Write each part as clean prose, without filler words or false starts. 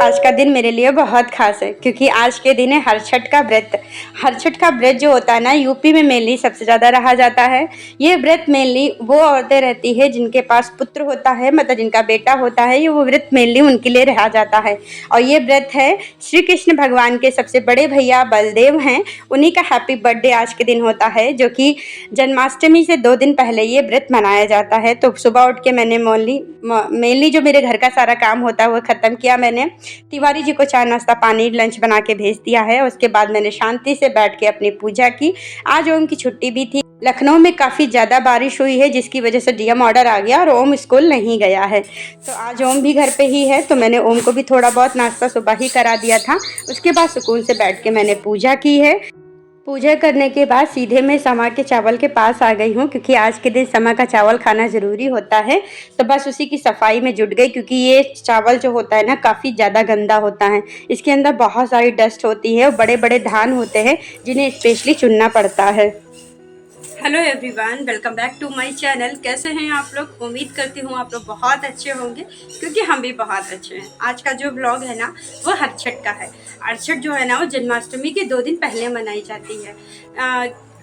आज का दिन मेरे लिए बहुत खास है क्योंकि आज के दिन है हरछठ का व्रत। हरछठ का व्रत जो होता है ना, यूपी में मेनली सबसे ज़्यादा रहा जाता है। ये व्रत मेनली वो औरतें रहती है जिनके पास पुत्र होता है, मतलब जिनका बेटा होता है, ये वो व्रत मेनली उनके लिए रहा जाता है। और ये व्रत है श्री कृष्ण भगवान के सबसे बड़े भैया बलदेव हैं, उन्हीं का हैप्पी बर्थडे आज के दिन होता है, जो कि जन्माष्टमी से 2 दिन पहले ये व्रत मनाया जाता है। तो सुबह उठ के मैंने मेनली जो मेरे घर का सारा काम होता है वो ख़त्म किया। मैंने तिवारी जी को चाय नाश्ता पानी लंच बना के भेज दिया है। उसके बाद मैंने शांति से बैठ के अपनी पूजा की। आज ओम की छुट्टी भी थी। लखनऊ में काफ़ी ज़्यादा बारिश हुई है जिसकी वजह से डीएम ऑर्डर आ गया और ओम स्कूल नहीं गया है। तो आज ओम भी घर पे ही है, तो मैंने ओम को भी थोड़ा बहुत नाश्ता सुबह ही करा दिया था। उसके बाद सुकून से बैठ के मैंने पूजा की है। पूजा करने के बाद सीधे मैं समा के चावल के पास आ गई हूँ क्योंकि आज के दिन समा का चावल खाना ज़रूरी होता है। तो बस उसी की सफाई में जुट गई क्योंकि ये चावल जो होता है ना, काफ़ी ज़्यादा गंदा होता है। इसके अंदर बहुत सारी डस्ट होती है और बड़े बड़े धान होते हैं जिन्हें स्पेशली चुनना पड़ता है। Hello everyone, welcome back to my channel. कैसे हैं आप लोग? उम्मीद करती हूँ आप लोग बहुत अच्छे होंगे क्योंकि हम भी बहुत अच्छे हैं। आज का जो ब्लॉग है ना, वो हरछठ का है। हरछठ जो है ना, वो जन्माष्टमी के 2 दिन पहले मनाई जाती है।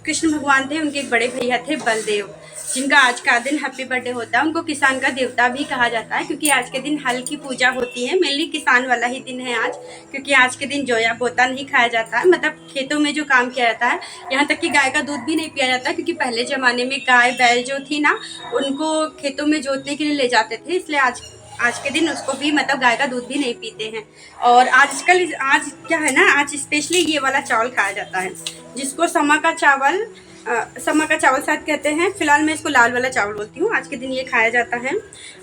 कृष्ण भगवान थे, उनके एक बड़े भैया थे बलदेव, जिनका आज का दिन हैप्पी बर्थडे होता है। उनको किसान का देवता भी कहा जाता है क्योंकि आज के दिन हल की पूजा होती है। मेनली किसान वाला ही दिन है आज, क्योंकि आज के दिन जोया बोता नहीं खाया जाता है, मतलब खेतों में जो काम किया जाता है। यहाँ तक कि गाय का दूध भी नहीं पिया जाता क्योंकि पहले ज़माने में गाय बैल जो थी ना, उनको खेतों में जोतने के लिए ले जाते थे, इसलिए आज के दिन उसको भी, मतलब गाय का दूध भी नहीं पीते हैं। और आज क्या है ना, आज स्पेशली ये वाला चावल खाया जाता है जिसको समा का चावल शायद कहते हैं। फिलहाल मैं इसको लाल वाला चावल बोलती हूँ। आज के दिन ये खाया जाता है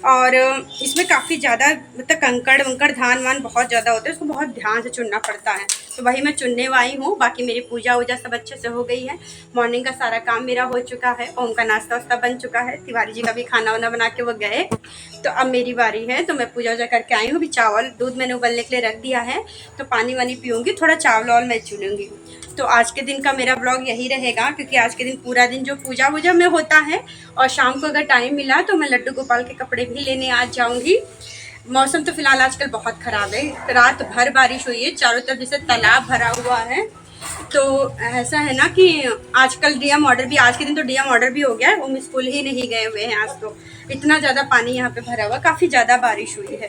और इसमें काफ़ी ज़्यादा, मतलब कंकड़ वंकड़ धान वान बहुत ज़्यादा होते हैं, उसको बहुत ध्यान से चुनना पड़ता है। तो वही मैं चुनने आई हूँ। बाकी मेरी पूजा वूजा सब अच्छे से हो गई है। मॉर्निंग का सारा काम मेरा हो चुका है। ओम का नाश्ता वास्ता बन चुका है। तिवारी जी का भी खाना वाना बना के वो गए, तो अब मेरी बारी है। तो मैं पूजा वूजा करके आई हूँ। अभी चावल दूध मैंने उबलने के लिए रख दिया है, तो पानी वानी पीऊँगी, थोड़ा चावल वावल मैं चुनूँगी। तो आज के दिन का मेरा ब्लॉग यही रहेगा क्योंकि आज के दिन पूरा दिन जो पूजा वूजा में होता है, और शाम को अगर टाइम मिला तो मैं लड्डू गोपाल के कपड़े भी लेने आज जाऊंगी। मौसम तो फिलहाल आजकल बहुत ख़राब है, रात भर बारिश हुई है, चारों तरफ जैसे तालाब भरा हुआ है। तो ऐसा है ना कि आजकल डीएम ऑर्डर भी, आज के दिन तो डीएम ऑर्डर भी हो गया है, वो स्कूल ही नहीं गए हुए हैं आज। तो इतना ज़्यादा पानी यहाँ पे भरा हुआ, काफ़ी ज़्यादा बारिश हुई है।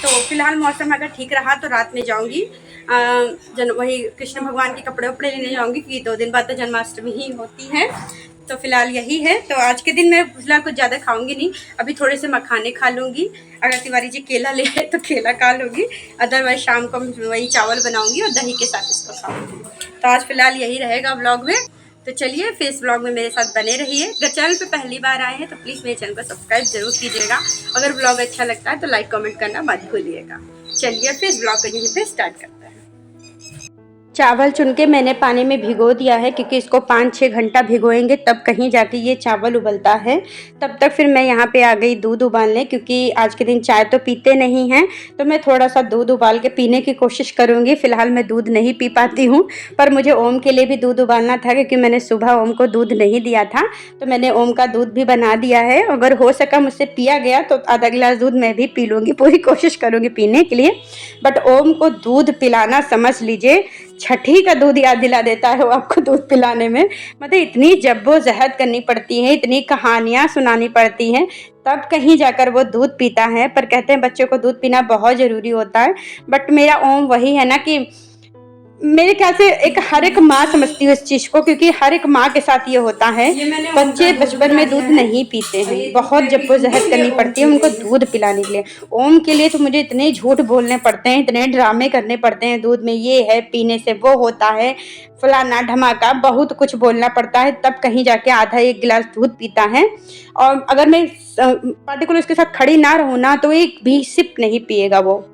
तो फिलहाल मौसम अगर ठीक रहा तो रात में जाऊँगी, वही कृष्ण भगवान के कपड़े वपड़े लेने जाऊँगी क्योंकि 2 दिन बाद तो जन्माष्टमी ही होती है। तो फिलहाल यही है। तो आज के दिन मैं फिलहाल कुछ ज़्यादा खाऊंगी नहीं, अभी थोड़े से मखाने खा लूँगी। अगर तिवारी जी केला ले आए तो केला खा लूँगी, अदरवाइज शाम को वही चावल बनाऊँगी और दही के साथ इसको खाऊँगी। तो आज फिलहाल यही रहेगा ब्लॉग में। तो चलिए फिर इस ब्लॉग में मेरे साथ बने रहिए। अगर चैनल पे पहली बार आए हैं तो प्लीज़ मेरे चैनल को सब्सक्राइब जरूर कीजिएगा। अगर ब्लॉग अच्छा लगता है तो लाइक कमेंट करना मत भूलिएगा। चलिए फिर इस ब्लॉग को यहीं पे स्टार्ट करते हैं। चावल चुन के मैंने पानी में भिगो दिया है क्योंकि इसको 5-6 घंटा भिगोएंगे तब कहीं जाके ये चावल उबलता है। तब तक फिर मैं यहाँ पे आ गई दूध उबालने, क्योंकि आज के दिन चाय तो पीते नहीं हैं, तो मैं थोड़ा सा दूध उबाल के पीने की कोशिश करूँगी। फ़िलहाल मैं दूध नहीं पी पाती हूँ, पर मुझे ओम के लिए भी दूध उबालना था क्योंकि मैंने सुबह ओम को दूध नहीं दिया था, तो मैंने ओम का दूध भी बना दिया है। अगर हो सका मुझसे पिया गया तो आधा गिलास दूध मैं भी पी लूँगी, पूरी कोशिश करूँगी पीने के लिए। बट ओम को दूध पिलाना, समझ लीजिए छठी का दूध याद दिला देता है वो आपको दूध पिलाने में। मतलब इतनी जद्दोजहद करनी पड़ती है, इतनी कहानियाँ सुनानी पड़ती हैं, तब कहीं जाकर वो दूध पीता है। पर कहते हैं बच्चों को दूध पीना बहुत ज़रूरी होता है। बट मेरा ओम वही है ना कि मेरे ख्याल से हर एक माँ समझती है इस चीज़ को, क्योंकि हर एक माँ के साथ ये होता है। बच्चे बचपन में दूध नहीं पीते हैं, बहुत जद्दोजहद करनी पड़ती है उनको दूध पिलाने के लिए। ओम के लिए तो मुझे इतने झूठ बोलने पड़ते हैं, इतने ड्रामे करने पड़ते हैं, दूध में ये है, पीने से वो होता है, फलाना ढमाका, बहुत कुछ बोलना पड़ता है, तब कहीं जाके आधा 1 गिलास दूध पीता है। और अगर मैं पार्टिकुलर उसके साथ खड़ी ना रहूँ ना, तो एक भी सिप नहीं पिएगा वो।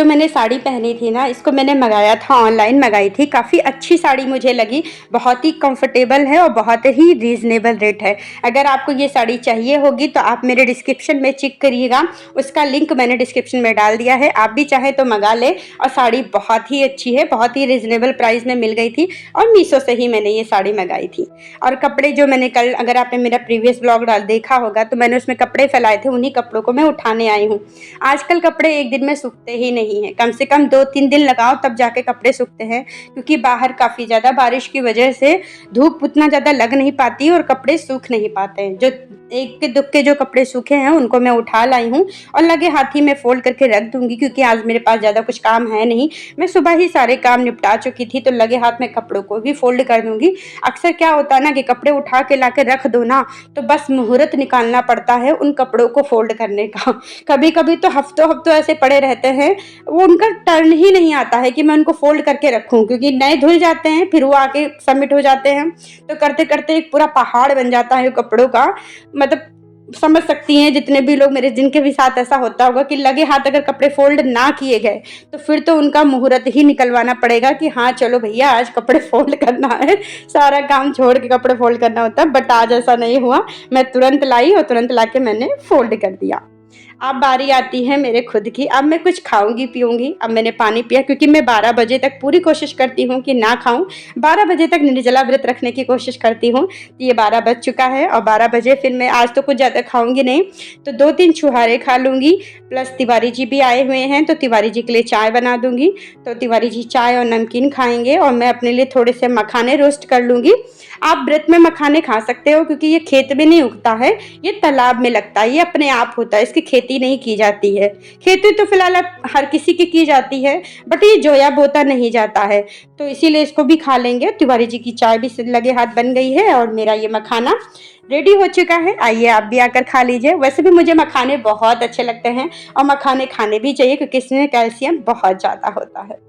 जो मैंने साड़ी पहनी थी ना, इसको मैंने मंगाया था, ऑनलाइन मंगाई थी। काफ़ी अच्छी साड़ी मुझे लगी, बहुत ही कंफर्टेबल है और बहुत ही रीज़नेबल रेट है। अगर आपको ये साड़ी चाहिए होगी तो आप मेरे डिस्क्रिप्शन में चेक करिएगा, उसका लिंक मैंने डिस्क्रिप्शन में डाल दिया है। आप भी चाहें तो मंगा लें। और साड़ी बहुत ही अच्छी है, बहुत ही रीज़नेबल प्राइस में मिल गई थी और मीशो से ही मैंने ये साड़ी मंगाई थी। और कपड़े जो मैंने कल, अगर आपने मेरा प्रीवियस ब्लॉग देखा होगा तो मैंने उसमें कपड़े फैलाए थे, उन्हीं कपड़ों को मैं उठाने आई हूँ। आजकल कपड़े एक दिन में सूखते ही नहीं हैं, कम से कम 2-3 दिन लगाओ तब जाके कपड़े सूखते हैं, क्योंकि बाहर काफ़ी ज़्यादा बारिश की वजह से धूप उतना ज़्यादा लग नहीं पाती और कपड़े सूख नहीं पाते हैं। जो एक के दुक्के जो कपड़े सूखे हैं उनको मैं उठा लाई हूँ और लगे हाथ ही मैं फोल्ड करके रख दूंगी, क्योंकि आज मेरे पास ज़्यादा कुछ काम है नहीं। मैं सुबह ही सारे काम निपटा चुकी थी, तो लगे हाथ में कपड़ों को भी फोल्ड कर दूंगी। अक्सर क्या होता है ना कि कपड़े उठा के ला के रख दो ना, तो बस मुहूर्त निकालना पड़ता है उन कपड़ों को फोल्ड करने का। कभी कभी तो हफ्तों हफ्तों ऐसे पड़े रहते हैं, वो उनका टर्न ही नहीं आता है कि मैं उनको फोल्ड करके रखूं, क्योंकि नए धुल जाते हैं फिर वो आके सबमिट हो जाते हैं, तो करते करते एक पूरा पहाड़ बन जाता है कपड़ों का। मतलब समझ सकती हैं जितने भी लोग मेरे, जिनके भी साथ ऐसा होता होगा कि लगे हाथ अगर कपड़े फोल्ड ना किए गए तो फिर तो उनका मुहूर्त ही निकलवाना पड़ेगा कि हाँ चलो भैया आज कपड़े फोल्ड करना है, सारा काम छोड़ के कपड़े फोल्ड करना होता है। बट आज ऐसा नहीं हुआ, मैं तुरंत लाई और तुरंत ला के मैंने फोल्ड कर दिया। अब बारी आती है मेरे खुद की। अब मैं कुछ खाऊंगी पीऊंगी। अब मैंने पानी पिया, क्योंकि मैं 12 बजे तक पूरी कोशिश करती हूँ कि ना खाऊं। 12 बजे तक निर्जला व्रत रखने की कोशिश करती हूँ। ये 12 बज चुका है और 12 बजे फिर मैं आज तो कुछ ज़्यादा खाऊंगी नहीं, तो 2-3 छुहारे खा लूंगी। प्लस तिवारी जी भी आए हुए हैं तो तिवारी जी के लिए चाय बना दूंगी, तो तिवारी जी चाय और नमकीन खाएंगे और मैं अपने लिए थोड़े से मखाने रोस्ट कर लूंगी। आप व्रत में मखाने खा सकते हो, क्योंकि ये खेत में नहीं उगता है, ये तालाब में लगता है, ये अपने आप होता है, इसकी खेती नहीं की जाती है। खेती तो फिलहाल हर किसी की जाती है, बट ये जोया बोता नहीं जाता है, तो इसीलिए इसको भी खा लेंगे। तिवारी जी की चाय भी लगे हाथ बन गई है और मेरा ये मखाना रेडी हो चुका है। आइए आप भी आकर खा लीजिए। वैसे भी मुझे मखाने बहुत अच्छे लगते हैं और मखाने खाने भी चाहिए, क्योंकि इसमें कैल्शियम बहुत ज़्यादा होता है।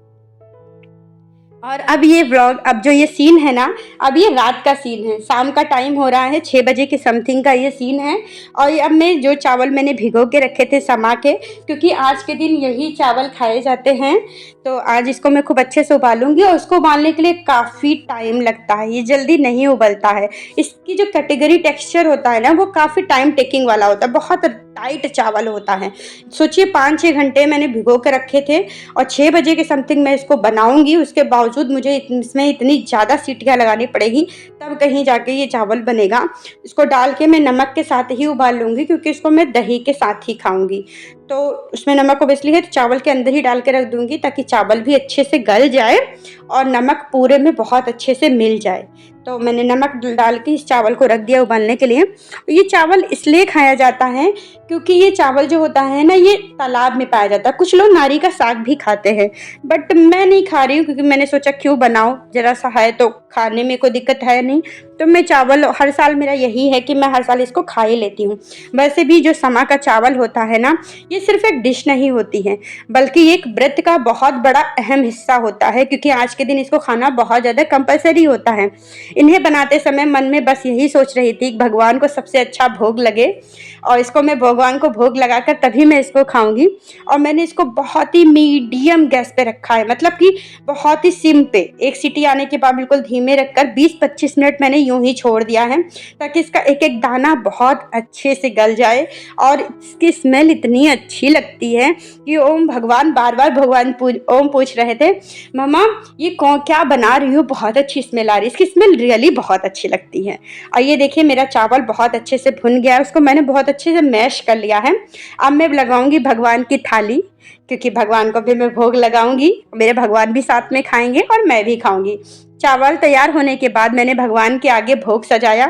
और अब ये व्लॉग, अब जो ये सीन है ना, अब ये रात का सीन है, शाम का टाइम हो रहा है, 6 बजे के समथिंग का ये सीन है। और अब मैं जो चावल मैंने भिगो के रखे थे समा के, क्योंकि आज के दिन यही चावल खाए जाते हैं, तो आज इसको मैं खूब अच्छे से उबालूंगी। और इसको उबालने के लिए काफ़ी टाइम लगता है, ये जल्दी नहीं उबलता है। इसकी जो कैटेगरी टेक्सचर होता है ना, वो काफ़ी टाइम टेकिंग वाला होता है, बहुत टाइट चावल होता है। सोचिए 5-6 घंटे मैंने भिगो के रखे थे और 6 बजे के समथिंग मैं इसको बनाऊंगी। उसके बावजूद मुझे इसमें इतनी ज़्यादा सीटियाँ लगानी पड़ेगी, तब कहीं जाके ये चावल बनेगा। इसको डाल के मैं नमक के साथ ही उबाल लूँगी, क्योंकि इसको मैं दही के साथ ही खाऊंगी। तो उसमें नमक ओबियसली है, तो चावल के अंदर ही डाल के रख दूँगी, ताकि चावल भी अच्छे से गल जाए और नमक पूरे में बहुत अच्छे से मिल जाए। तो मैंने नमक डाल के इस चावल को रख दिया उबालने के लिए। ये चावल इसलिए खाया जाता है क्योंकि ये चावल जो होता है ना, ये तालाब में पाया जाता है। कुछ लोग नारी का साग भी खाते हैं, बट मैं नहीं खा रही हूँ, क्योंकि मैंने सोचा क्यों बनाऊँ, जरा सा है तो खाने में कोई दिक्कत है नहीं। तो मैं चावल, हर साल मेरा यही है कि मैं हर साल इसको खा ही लेती हूँ। वैसे भी जो समा का चावल होता है ना, ये सिर्फ एक डिश नहीं होती है, बल्कि एक व्रत का बहुत बड़ा अहम हिस्सा होता है, क्योंकि आज के दिन इसको खाना बहुत ज़्यादा कंपलसरी होता है। इन्हें बनाते समय मन में बस यही सोच रही थी कि भगवान को सबसे अच्छा भोग लगे, और इसको मैं भगवान को भोग लगाकर तभी मैं इसको खाऊंगी। और मैंने इसको बहुत ही मीडियम गैस पे रखा है, मतलब कि बहुत ही सिम पे, एक सीटी आने के बाद बिल्कुल धीमे रखकर 20-25 मिनट मैंने यूं ही छोड़ दिया है, ताकि इसका एक एक दाना बहुत अच्छे से गल जाए। और इसकी स्मेल इतनी अच्छी लगती है कि ओम भगवान, बार बार भगवान ओम पूछ रहे थे, मम्मा ये कौन क्या बना रही हो, बहुत अच्छी स्मेल आ रही है। इसकी स्मेल रियली बहुत अच्छी लगती है। और ये देखिए मेरा चावल बहुत अच्छे से भुन गया है, उसको मैंने बहुत अच्छे से मैश कर लिया है। अब मैं लगाऊंगी भगवान की थाली, क्योंकि भगवान को भी मैं भोग लगाऊंगी, मेरे भगवान भी साथ में खाएंगे और मैं भी खाऊंगी। चावल तैयार होने के बाद मैंने भगवान के आगे भोग सजाया।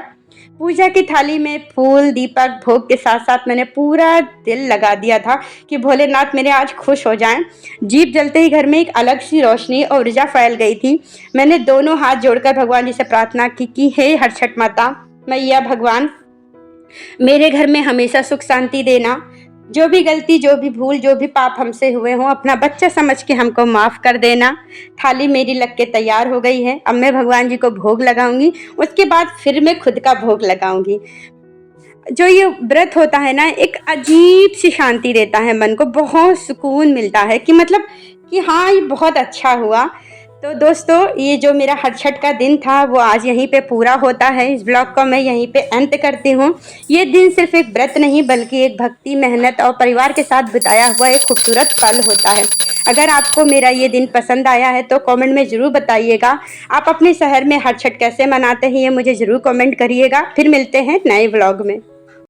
पूजा की थाली में फूल, दीपक, भोग के साथ साथ मैंने पूरा दिल लगा दिया था कि भोलेनाथ मेरे आज खुश हो जाएं। दीप जलते ही घर में एक अलग सी रोशनी और ऊर्जा फैल गई थी। मैंने दोनों हाथ जोड़कर भगवान जी से प्रार्थना की कि हे हरछठ माता मैया भगवान, मेरे घर में हमेशा सुख शांति देना। जो भी गलती, जो भी भूल, जो भी पाप हमसे हुए हों, अपना बच्चा समझ के हमको माफ़ कर देना। थाली मेरी लग के तैयार हो गई है। अब मैं भगवान जी को भोग लगाऊंगी, उसके बाद फिर मैं खुद का भोग लगाऊंगी। जो ये व्रत होता है ना, एक अजीब सी शांति देता है मन को, बहुत सुकून मिलता है कि मतलब कि हाँ, ये बहुत अच्छा हुआ। तो दोस्तों, ये जो मेरा हर का दिन था वो आज यहीं पे पूरा होता है। इस ब्लॉग को मैं यहीं पे अंत करती हूँ। ये दिन सिर्फ एक व्रत नहीं बल्कि एक भक्ति, मेहनत और परिवार के साथ बिताया हुआ एक खूबसूरत पल होता है। अगर आपको मेरा ये दिन पसंद आया है तो कमेंट में ज़रूर बताइएगा। आप अपने शहर में हर छठ कैसे मनाते हैं ये मुझे ज़रूर कमेंट करिएगा। फिर मिलते हैं नए ब्लॉग में।